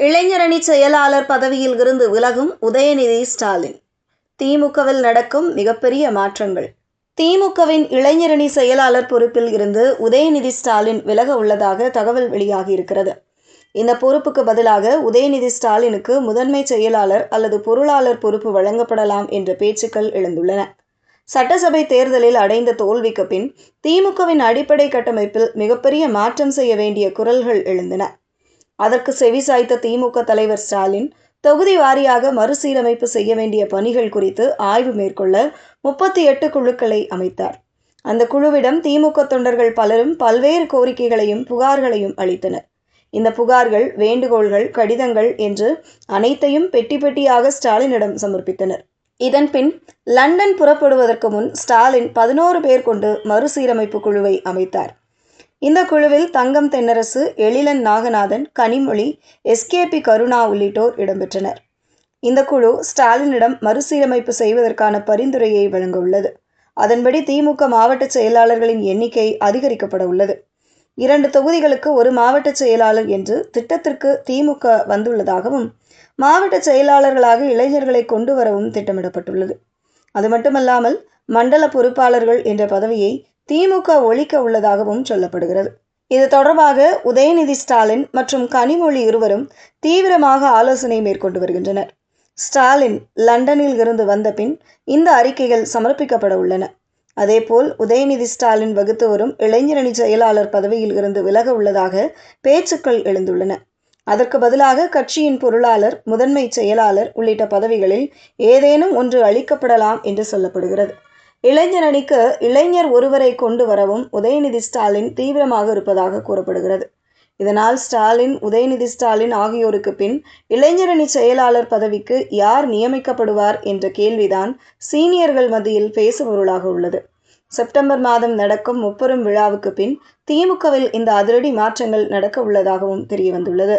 இளைஞரணி செயலாளர் பதவியில் இருந்து விலகும் உதயநிதி ஸ்டாலின். திமுகவில் நடக்கும் மிகப்பெரிய மாற்றங்கள். திமுகவின் இளைஞரணி செயலாளர் பொறுப்பில் இருந்து உதயநிதி ஸ்டாலின் விலக உள்ளதாக தகவல் வெளியாகியிருக்கிறது. இந்த பொறுப்புக்கு பதிலாக உதயநிதி ஸ்டாலினுக்கு முதன்மை செயலாளர் அல்லது பொருளாளர் பொறுப்பு வழங்கப்படலாம் என்ற பேச்சுக்கள் எழுந்துள்ளன. சட்டசபை தேர்தலில் அடைந்த தோல்விக்கு பின் திமுகவின் அடிப்படை கட்டமைப்பில் மிகப்பெரிய மாற்றம் செய்ய வேண்டிய குரல்கள் எழுந்தன. அதற்கு செவிசாய்த்த திமுக தலைவர் ஸ்டாலின் தொகுதி வாரியாக மறுசீரமைப்பு செய்ய வேண்டிய பணிகள் குறித்து ஆய்வு மேற்கொள்ள 38 குழுக்களை அமைத்தார். அந்த குழுவிடம் திமுக தொண்டர்கள் பலரும் பல்வேறு கோரிக்கைகளையும் புகார்களையும் அளித்தனர். இந்த புகார்கள், வேண்டுகோள்கள், கடிதங்கள் என்று அனைத்தையும் பெட்டி பெட்டியாக ஸ்டாலினிடம் சமர்ப்பித்தனர். இதன்பின் லண்டன் புறப்படுவதற்கு முன் ஸ்டாலின் 11 பேர் கொண்டு மறுசீரமைப்பு குழுவை அமைத்தார். இந்த குழுவில் தங்கம் தென்னரசு, எழிலன் நாகநாதன், கனிமொழி, எஸ்கேபி கருணா உள்ளிட்டோர் இடம்பெற்றனர். இந்த குழு ஸ்டாலினிடம் மறுசீரமைப்பு செய்வதற்கான பரிந்துரையை வழங்க உள்ளது. அதன்படி திமுக மாவட்ட செயலாளர்களின் எண்ணிக்கை அதிகரிக்கப்பட உள்ளது. 2 தொகுதிகளுக்கு ஒரு மாவட்ட செயலாளர் என்று திட்டத்திற்கு திமுக வந்துள்ளதாகவும், மாவட்ட செயலாளர்களாக இளைஞர்களை கொண்டு வரவும் திட்டமிடப்பட்டுள்ளது. அது மட்டுமல்லாமல் மண்டல பொறுப்பாளர்கள் என்ற பதவியை திமுக ஒழிக்க உள்ளதாகவும் சொல்லப்படுகிறது. இது தொடர்பாக உதயநிதி ஸ்டாலின் மற்றும் கனிமொழி இருவரும் தீவிரமாக ஆலோசனை மேற்கொண்டு வருகின்றனர். ஸ்டாலின் லண்டனில் இருந்து வந்த பின் இந்த அறிக்கைகள் சமர்ப்பிக்கப்பட உள்ளன. அதேபோல் உதயநிதி ஸ்டாலின் வகுத்து வரும் இளைஞரணி செயலாளர் பதவியில் இருந்து விலக உள்ளதாக பேச்சுக்கள் எழுந்துள்ளன. அதற்கு பதிலாக கட்சியின் பொருளாளர், முதன்மை செயலாளர் உள்ளிட்ட பதவிகளில் ஏதேனும் ஒன்று அளிக்கப்படலாம் என்று சொல்லப்படுகிறது. இளைஞர் அணிக்கு இளைஞர் ஒருவரை கொண்டு வரவும் உதயநிதி ஸ்டாலின் தீவிரமாக இருப்பதாக கூறப்படுகிறது. இதனால் ஸ்டாலின், உதயநிதி ஸ்டாலின் ஆகியோருக்கு பின் இளைஞரணி செயலாளர் பதவிக்கு யார் நியமிக்கப்படுவார் என்ற கேள்விதான் சீனியர்கள் மத்தியில் பேசுபொருளாக உள்ளது. செப்டம்பர் மாதம் நடக்கும் முப்பெரும் விழாவுக்கு பின் திமுகவில் இந்த அதிரடி மாற்றங்கள் நடக்க உள்ளதாகவும் தெரிய வந்துள்ளது.